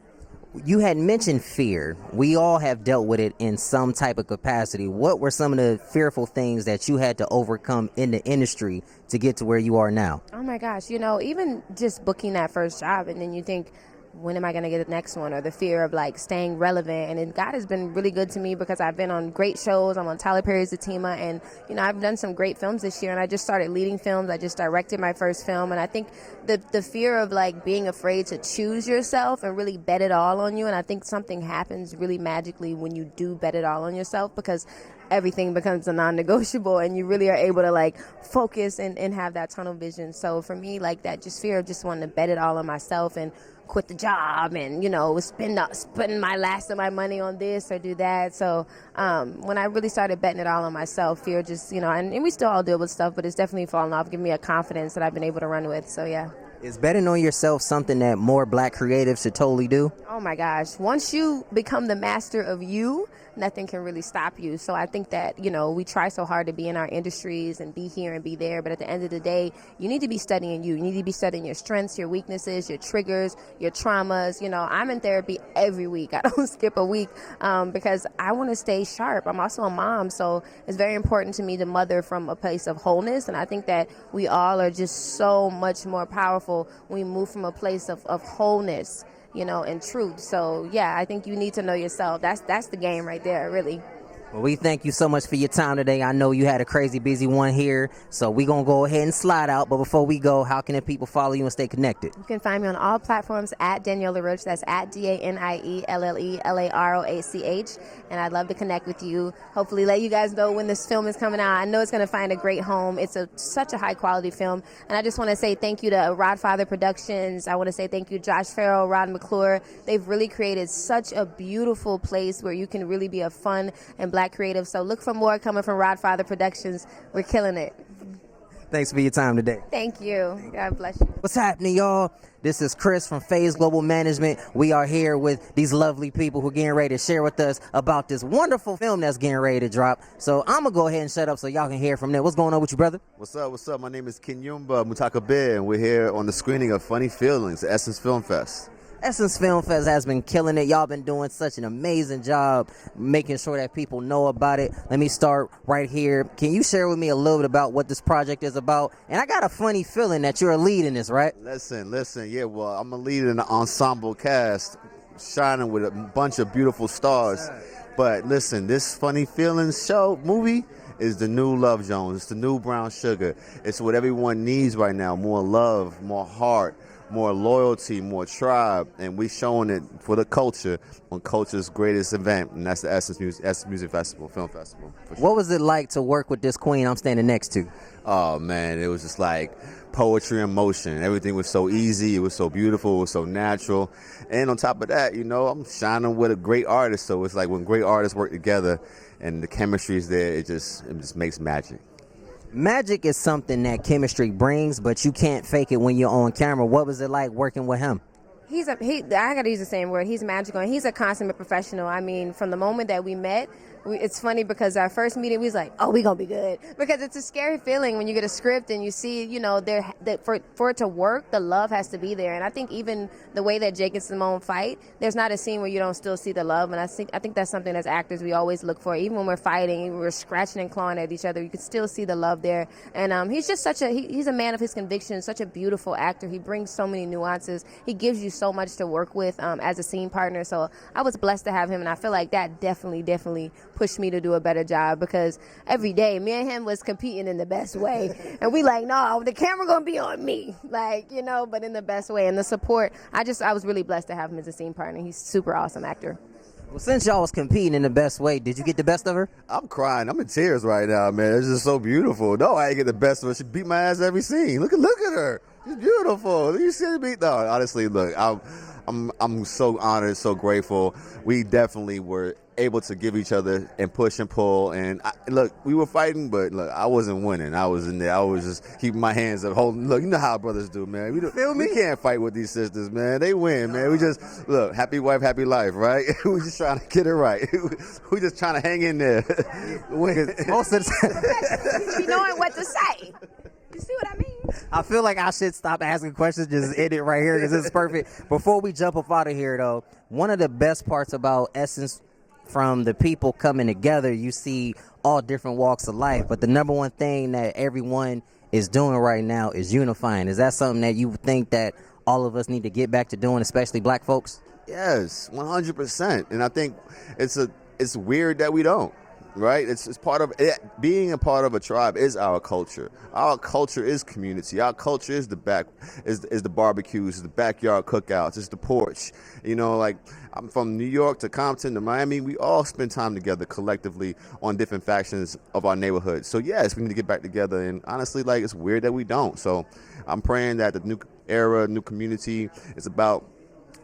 You had mentioned fear. We all have dealt with it in some type of capacity. What were some of the fearful things that you had to overcome in the industry to get to where you are now? Oh my gosh, even just booking that first job, and then you think, when am I going to get the next one? Or the fear of staying relevant. And then God has been really good to me because I've been on great shows. I'm on Tyler Perry's Zatima, and I've done some great films this year, and I just started leading films. I just directed my first film, and I think the fear of being afraid to choose yourself and really bet it all on you. And I think something happens really magically when you do bet it all on yourself, because everything becomes a non-negotiable and you really are able to focus and have that tunnel vision. So for me, that just fear of just wanting to bet it all on myself and quit the job and, spending my last of my money on this or do that. So when I really started betting it all on myself, fear just, and we still all deal with stuff, but it's definitely fallen off, giving me a confidence that I've been able to run with. So, yeah. Is betting on yourself something that more black creatives should totally do? Oh my gosh. Once you become the master of you, nothing can really stop you. So I think that, we try so hard to be in our industries and be here and be there. But at the end of the day, you need to be studying you. You need to be studying your strengths, your weaknesses, your triggers, your traumas. I'm in therapy every week. I don't skip a week because I want to stay sharp. I'm also a mom. So it's very important to me to mother from a place of wholeness. And I think that we all are just so much more powerful when we move from a place of wholeness, and truth. So, yeah, I think you need to know yourself. That's the game right there, really. Well, we thank you so much for your time today. I know you had a crazy busy one here, so we're going to go ahead and slide out. But before we go, how can the people follow you and stay connected? You can find me on all platforms at Danielle LaRoche. That's at DanielleLaroch. And I'd love to connect with you. Hopefully let you guys know when this film is coming out. I know it's going to find a great home. It's such a high quality film. And I just want to say thank you to Rodfather Productions. I want to say thank you Josh Farrell, Rod McClure. They've really created such a beautiful place where you can really be a fun and black black creatives. So look for more coming from Rodfather Productions. We're killing it. Thanks for your time today. Thank you. God bless you. What's happening, y'all? This is Chris from Phase Global Management. We are here with these lovely people who are getting ready to share with us about this wonderful film that's getting ready to drop. So I'm going to go ahead and shut up so y'all can hear from them. What's going on with you, brother? What's up? What's up? My name is Kinyumba Mutakabe, and we're here on the screening of Funny Feelings, the Essence Film Fest. Essence Film Fest has been killing it. Y'all been doing such an amazing job making sure that people know about it. Let me start right here. Can you share with me a little bit about what this project is about? And I got a funny feeling that you're a lead in this, right? Listen. Yeah, well, I'm a lead in the ensemble cast, shining with a bunch of beautiful stars. But listen, this Funny Feelings movie is the new Love Jones. It's the new Brown Sugar. It's what everyone needs right now. More love, more heart, more loyalty, more tribe, and we showing it for the culture on culture's greatest event, and that's the Essence Music Festival, Film Festival. For sure. What was it like to work with this queen I'm standing next to? Oh man, it was just like poetry in motion. Everything was so easy, it was so beautiful, it was so natural, and on top of that, you know, I'm shining with a great artist, so it's like when great artists work together and the chemistry is there, it just makes magic. Magic is something that chemistry brings, but you can't fake it when you're on camera. What was it like working with him? I gotta use the same word. He's magical, and he's a consummate professional. I mean, from the moment that we met, it's funny because our first meeting, we was like, oh, we gonna be good. Because it's a scary feeling when you get a script and you see, you know, for it to work, the love has to be there. And I think even the way that Jake and Simone fight, there's not a scene where you don't still see the love. And I think that's something as actors we always look for. Even when we're fighting, we're scratching and clawing at each other, you can still see the love there. And he's just he's a man of his convictions, such a beautiful actor. He brings so many nuances. He gives you so much to work with as a scene partner. So I was blessed to have him, and I feel like that definitely pushed me to do a better job, because every day me and him was competing in the best way, and we like, no, the camera gonna be on me, like, you know, but in the best way. And the support, I was really blessed to have him as a scene partner. He's a super awesome actor. Well, since y'all was competing in the best way, did you get the best of her? I'm crying. I'm in tears right now, man. It's just so beautiful. No, I ain't get the best of her. She beat my ass every scene. Look at her. She's beautiful. You see me? No, honestly, look, I'm so honored, so grateful. We definitely were able to give each other and push and pull. And look, we were fighting, but look, I wasn't winning. I was in there. I was just keeping my hands up, holding. Look, you know how brothers do, man. We can't fight with these sisters, man. They win, man. We just look, happy wife, happy life, right? We just trying to get it right. We just trying to hang in there. Most of the time, You knowing what to say. You see what I mean? I feel like I should stop asking questions, just end it right here because it's perfect. Before we jump up out of here, though, one of the best parts about Essence, from the people coming together, you see all different walks of life, but the number one thing that everyone is doing right now is unifying. Is that something that you think that all of us need to get back to doing, especially black folks? Yes, 100%. And I think it's weird that we don't. Right, it's part of it. Being a part of a tribe is our culture. Our culture is community. Our culture is the barbecues, the backyard cookouts, it's the porch. You know, like I'm from New York to Compton to Miami. We all spend time together collectively on different factions of our neighborhood. So yes, we need to get back together. And honestly, like it's weird that we don't. So I'm praying that the new era, new community is about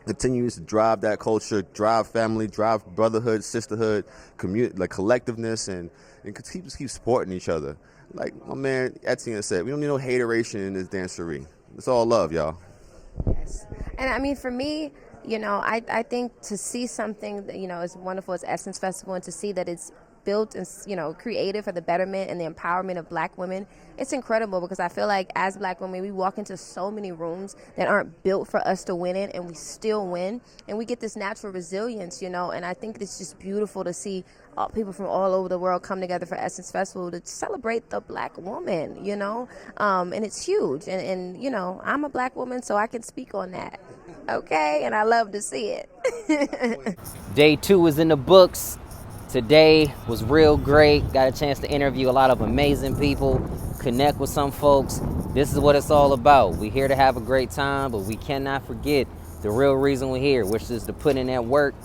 continues to drive that culture, drive family, drive brotherhood, sisterhood, community, like collectiveness, and keep supporting each other. Like my man Etienne said, we don't need no hateration in this dancery. It's all love, y'all. Yes. And I mean, for me, you know, I think to see something that, you know, as wonderful as Essence Festival, and to see that it's built and, you know, created for the betterment and the empowerment of black women, it's incredible, because I feel like as black women, we walk into so many rooms that aren't built for us to win in, and we still win, and we get this natural resilience, you know. And I think it's just beautiful to see people from all over the world come together for Essence Festival to celebrate the black woman, you know, and it's huge. And you know, I'm a black woman, so I can speak on that, okay? And I love to see it. Day 2 is in the books. Today was real great. Got a chance to interview a lot of amazing people, connect with some folks. This is what it's all about. We're here to have a great time, but we cannot forget the real reason we're here, which is to put in that work.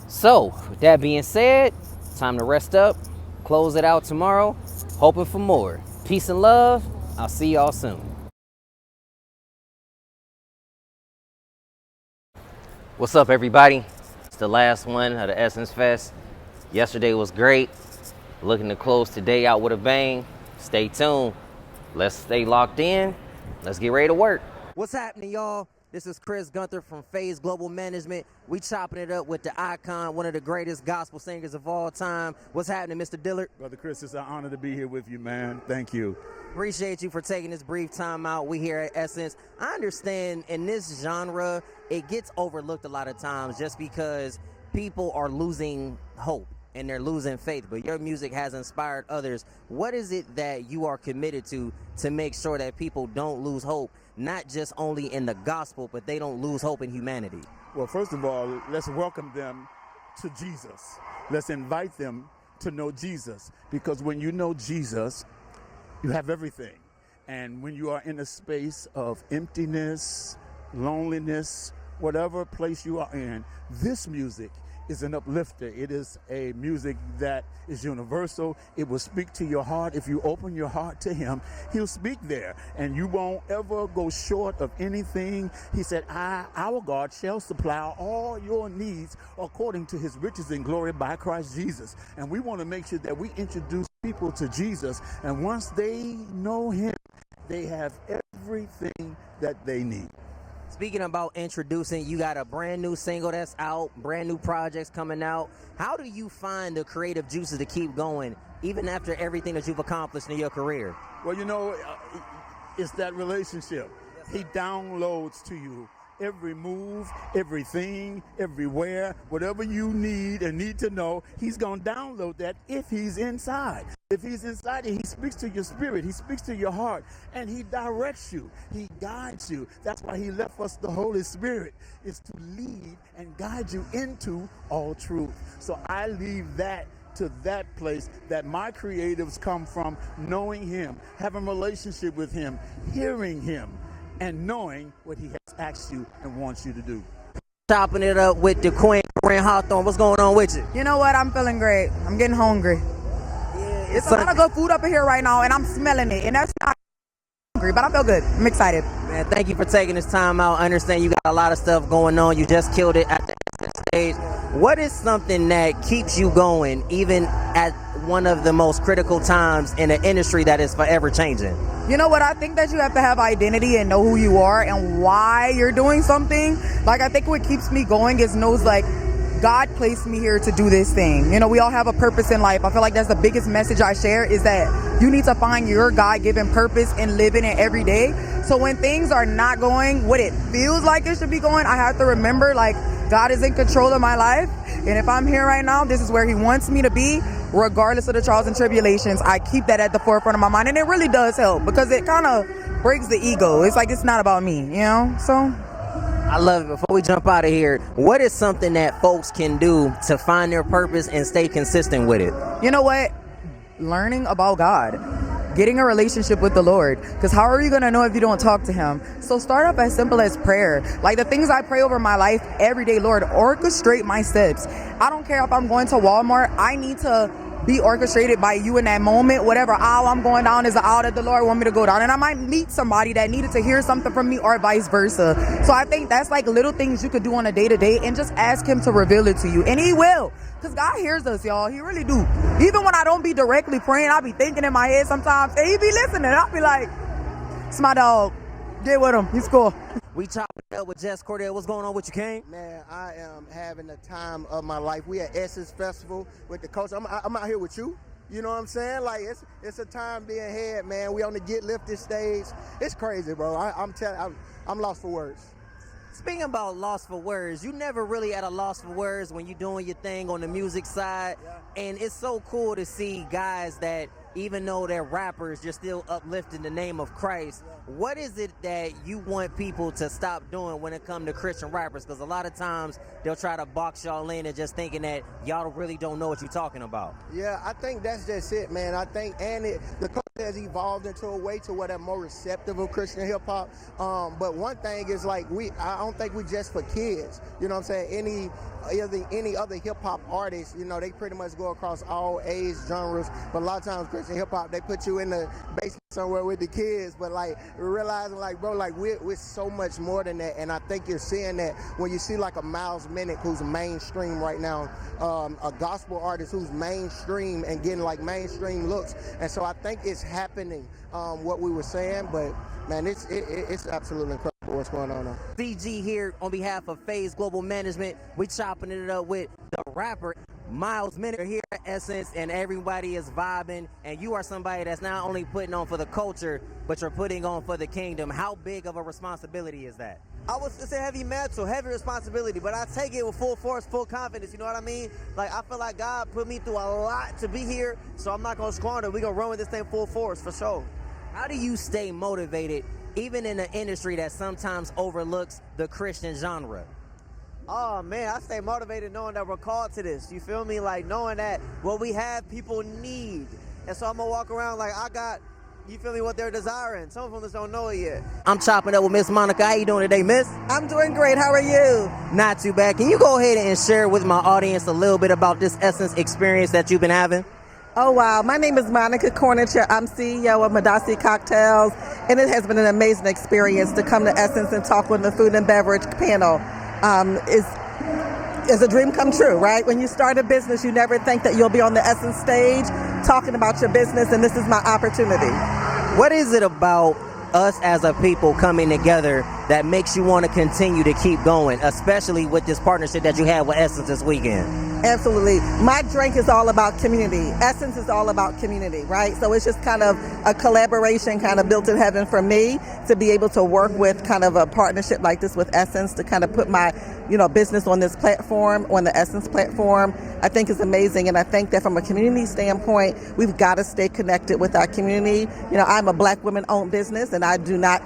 So, with that being said, time to rest up, close it out tomorrow, hoping for more. Peace and love. I'll see y'all soon. What's up, everybody? It's the last one of the Essence Fest. Yesterday was great. looking to close today out with a bang. Stay tuned. Let's stay locked in. Let's get ready to work. What's happening, y'all? This is Chris Gunther from Phase Global Management. We chopping it up with the icon, one of the greatest gospel singers of all time. What's happening, Mr. Dillard? Brother Chris, it's an honor to be here with you, man. Thank you. Appreciate you for taking this brief time out. We here at Essence. I understand in this genre, it gets overlooked a lot of times just because people are losing hope and they're losing faith, but your music has inspired others. What is it that you are committed to make sure that people don't lose hope, not just only in the gospel, but they don't lose hope in humanity? Well, first of all, let's welcome them to Jesus. Let's invite them to know Jesus, because when you know Jesus, you have everything. And when you are in a space of emptiness, loneliness, whatever place you are in, this music is an uplifter. It is a music that is universal. It will speak to your heart. If you open your heart to him, he'll speak there, and you won't ever go short of anything. He said, our God shall supply all your needs according to his riches and glory by Christ Jesus. And we want to make sure that we introduce people to Jesus, and once they know him, they have everything that they need. Speaking about introducing, you got a brand new single that's out, brand new projects coming out. How do you find the creative juices to keep going, even after everything that you've accomplished in your career? Well, you know, it's that relationship. He downloads to you every move, everything, everywhere, whatever you need and need to know, he's going to download that if he's inside. If he's inside, he speaks to your spirit, he speaks to your heart, and he directs you, he guides you. That's why he left us the Holy Spirit, is to lead and guide you into all truth. So I leave that to that place that my creatives come from, knowing him, having a relationship with him, hearing him, and knowing what he has asked you and wants you to do. Chopping it up with the Queen, Corinne Hawthorne. What's going on with you? You know what? I'm feeling great. I'm getting hungry. It's a lot of good food up in here right now, and I'm smelling it. And that's not hungry, but I feel good. I'm excited. Man, thank you for taking this time out. I understand you got a lot of stuff going on. You just killed it at the stage. What is something that keeps you going, even at one of the most critical times in an industry that is forever changing? You know what? I think that you have to have identity and know who you are and why you're doing something. Like, I think what keeps me going is knows, like, God placed me here to do this thing. You know, we all have a purpose in life. I feel like that's the biggest message I share, is that you need to find your God-given purpose and live in it every day. So when things are not going what it feels like it should be going, I have to remember, like, God is in control of my life. And if I'm here right now, this is where he wants me to be, regardless of the trials and tribulations. I keep that at the forefront of my mind. And it really does help, because it kind of breaks the ego. It's like, it's not about me, you know? So I love it. Before we jump out of here, what is something that folks can do to find their purpose and stay consistent with it? You know what? Learning about God. Getting a relationship with the Lord. Because how are you going to know if you don't talk to him? So start up as simple as prayer. Like the things I pray over my life every day, Lord, orchestrate my steps. I don't care if I'm going to Walmart. I need to be orchestrated by you in that moment. Whatever aisle I'm going down is the aisle that the Lord want me to go down. And I might meet somebody that needed to hear something from me, or vice versa. So I think that's like little things you could do on a day-to-day, and just ask him to reveal it to you. And he will. Because God hears us, y'all. He really do. Even when I don't be directly praying, I be thinking in my head sometimes, and he be listening. I'll be like, it's my dog. Get with him. He's cool. We chopping it up with Jess Cordell. What's going on with you, King? Man, I am having the time of my life. We at Essence Festival with the coach. I'm out here with you. You know what I'm saying? Like, it's a time being had, man. We on the Get Lifted stage. It's crazy, bro. I'm lost for words. Speaking about lost for words, you never really at a loss for words when you're doing your thing on the music side. Yeah. And it's so cool to see guys that, even though they're rappers, you're still uplifting the name of Christ. Yeah. What is it that you want people to stop doing when it comes to Christian rappers? Because a lot of times they'll try to box y'all in and just thinking that y'all really don't know what you're talking about. Yeah, I think that's just it, man. I think, the culture has evolved into a way to where they're more receptive of Christian hip hop. But one thing is, like, I don't think we just for kids. You know what I'm saying? Any other hip hop artists, you know, they pretty much go across all age genres. But a lot of times Christian hip hop, they put you in the basement somewhere with the kids, but like we're realizing like, bro, like we're so much more than that. And I think you're seeing that when you see like a Miles Minnick who's mainstream right now, a gospel artist who's mainstream and getting like mainstream looks. And so I think it's happening, what we were saying, but man, it's absolutely incredible what's going on now. CG here on behalf of FaZe Global Management. We chopping it up with the rapper Miles Minnick here at Essence, and everybody is vibing, and you are somebody that's not only putting on for the culture, but you're putting on for the kingdom. How big of a responsibility is that? I would say heavy mantle, heavy responsibility, but I take it with full force, full confidence, you know what I mean? Like, I feel like God put me through a lot to be here, so I'm not gonna squander. We're gonna run with this thing full force, for sure. How do you stay motivated, even in an industry that sometimes overlooks the Christian genre? Oh man, I stay motivated knowing that we're called to this. You feel me? Like knowing that what we have, people need. And so I'm gonna walk around like I got, you feel me, what they're desiring. Some of them just don't know it yet. I'm chopping up with Miss Monica. How you doing today, Miss? I'm doing great. How are you? Not too bad. Can you go ahead and share with my audience a little bit about this Essence experience that you've been having? Oh, wow. My name is Monica Cornicher. I'm CEO of Madasi Cocktails, and it has been an amazing experience to come to Essence and talk with the food and beverage panel. It's a dream come true, right? When you start a business, you never think that you'll be on the Essence stage talking about your business, and this is my opportunity. What is it about us as a people coming together that makes you want to continue to keep going, especially with this partnership that you have with Essence this weekend? Absolutely. My drink is all about community. Essence is all about community, right? So it's just kind of a collaboration kind of built in heaven for me to be able to work with kind of a partnership like this with Essence to kind of put my, business on this platform, on the Essence platform. I think is amazing. And I think that from a community standpoint, we've got to stay connected with our community. I'm a Black women-owned business, and I do not,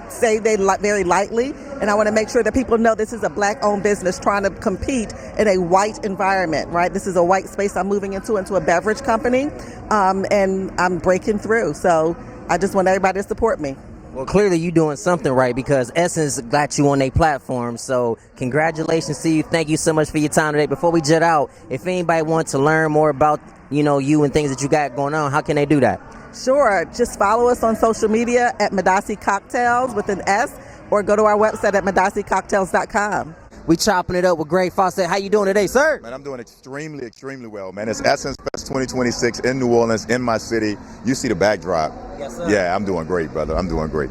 say they very lightly, and I want to make sure that people know this is a Black-owned business trying to compete in a white environment, right? This is a white space I'm moving into a beverage company, and I'm breaking through. So I just want everybody to support me. Well, clearly you're doing something right because Essence got you on their platform. So congratulations to you. Thank you so much for your time today. Before we jet out, if anybody wants to learn more about, you and things that you got going on, how can they do that? Sure. Just follow us on social media at Madasi Cocktails with an S, or go to our website at MadasiCocktails.com. We chopping it up with Greg Fawcett. How you doing today, sir? Man, I'm doing extremely, extremely well, man. It's Essence Fest 2026 in New Orleans, in my city. You see the backdrop. Yes, sir. Yeah, I'm doing great, brother. I'm doing great.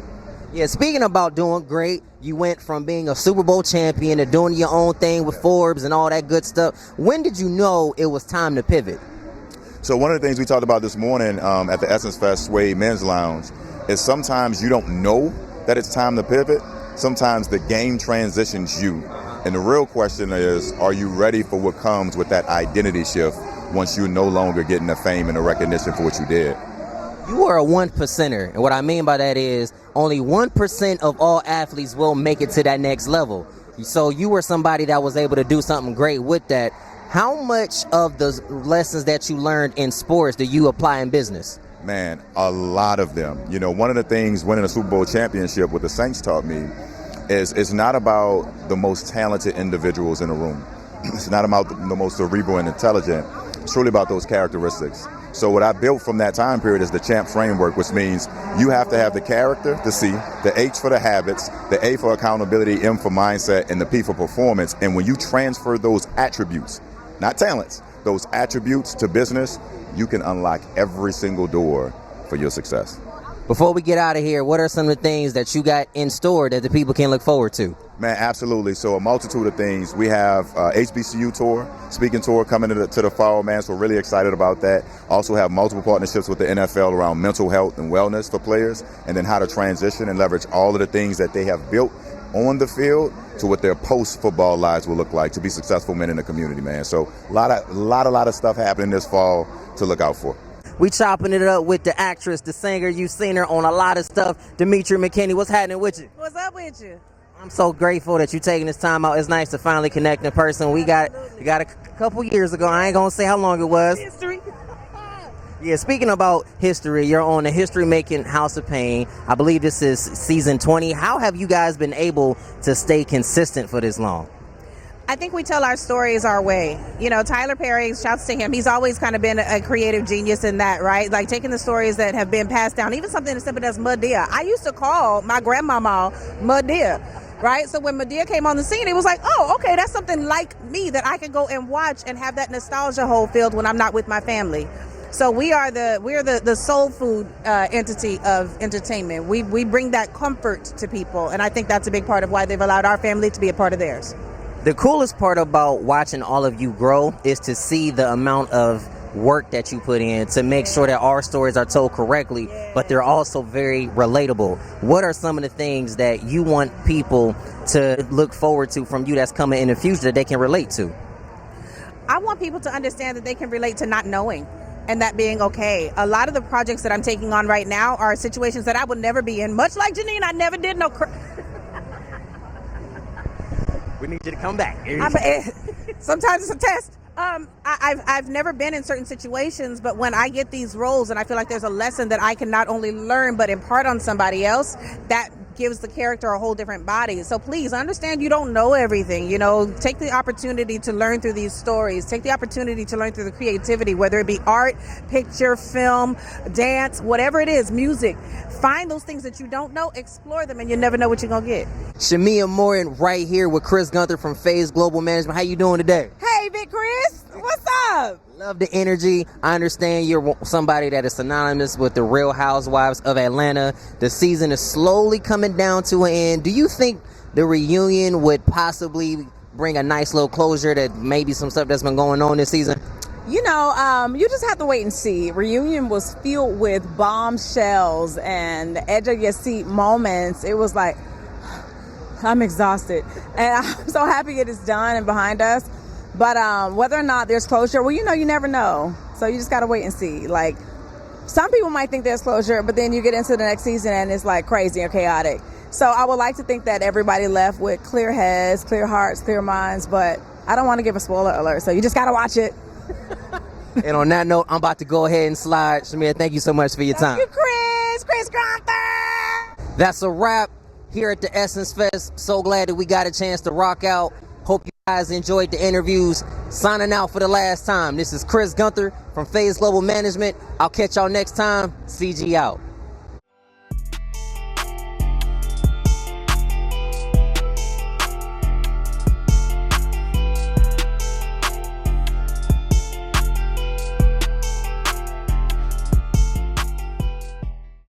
Yeah, speaking about doing great, you went from being a Super Bowl champion to doing your own thing with Forbes and all that good stuff. When did you know it was time to pivot? So one of the things we talked about this morning at the Essence Fest Suede Men's Lounge is sometimes you don't know that it's time to pivot. Sometimes the game transitions you. And the real question is, are you ready for what comes with that identity shift once you're no longer getting the fame and the recognition for what you did? You are a 1%er. And what I mean by that is only 1% of all athletes will make it to that next level. So you were somebody that was able to do something great with that. How much of the lessons that you learned in sports do you apply in business? Man, a lot of them. One of the things winning a Super Bowl championship with the Saints taught me is it's not about the most talented individuals in the room. It's not about the most cerebral and intelligent. It's truly about those characteristics. So what I built from that time period is the CHAMP framework, which means you have to have the character, the C, the H for the habits, the A for accountability, M for mindset, and the P for performance. And when you transfer those attributes, not talents, those attributes to business, you can unlock every single door for your success. Before we get out of here, what are some of the things that you got in store that the people can look forward to? Man, absolutely. So a multitude of things. We have HBCU tour, speaking tour coming to the fall, man. So we're really excited about that. Also have multiple partnerships with the NFL around mental health and wellness for players, and then how to transition and leverage all of the things that they have built on the field to what their post-football lives will look like to be successful men in the community, man. So a lot of stuff happening this fall to look out for. We chopping it up with the actress, the singer. You've seen her on a lot of stuff. Demetria McKinney, what's happening with you? What's up with you? I'm so grateful that you're taking this time out. It's nice to finally connect in person. We got a couple years ago. I ain't gonna say how long it was. History. Yeah, speaking about history, you're on the history-making House of Pain. I believe this is season 20. How have you guys been able to stay consistent for this long? I think we tell our stories our way. You know, Tyler Perry, shouts to him, he's always kind of been a creative genius in that, right? Like taking the stories that have been passed down, even something as simple as Madea. I used to call my grandmama Madea, right? So when Madea came on the scene, it was like, oh, okay, that's something like me that I can go and watch and have that nostalgia hole filled when I'm not with my family. So we're the soul food entity of entertainment. We bring that comfort to people, and I think that's a big part of why they've allowed our family to be a part of theirs. The coolest part about watching all of you grow is to see the amount of work that you put in to make sure that our stories are told correctly, but they're also very relatable. What are some of the things that you want people to look forward to from you that's coming in the future that they can relate to? I want people to understand that they can relate to not knowing and that being okay. A lot of the projects that I'm taking on right now are situations that I would never be in. Much like Janine, I never did no We need you to come back. Sometimes it's a test. I've never been in certain situations, but when I get these roles and I feel like there's a lesson that I can not only learn but impart on somebody else, that gives the character a whole different body. So please understand you don't know everything. You know, take the opportunity to learn through these stories. Take the opportunity to learn through the creativity, whether it be art, picture, film, dance, whatever it is, music. Find those things that you don't know, explore them, and you never know what you're going to get. Shamia Morton right here with Chris Gunther from Phase Global Management. How you doing today? Hey, Big Chris. What's up? Love the energy. I understand you're somebody that is synonymous with the Real Housewives of Atlanta. The season is slowly coming down to an end. Do you think the reunion would possibly bring a nice little closure to maybe some stuff that's been going on this season? You know, you just have to wait and see. Reunion was filled with bombshells and edge of your seat moments. It was like, I'm exhausted. And I'm so happy it is done and behind us. But whether or not there's closure, well, you know, you never know. So you just got to wait and see. Like, some people might think there's closure, but then you get into the next season and it's like crazy and chaotic. So I would like to think that everybody left with clear heads, clear hearts, clear minds, but I don't want to give a spoiler alert. So you just got to watch it. And on that note, I'm about to go ahead and slide. Shamia, thank you so much for your time. Thank you, Chris Gunther. That's a wrap here at the Essence Fest. So glad that we got a chance to rock out. Hope you guys enjoyed the interviews. Signing out for the last time. This is Chris Gunther from Phase Global Management. I'll catch y'all next time. CG out.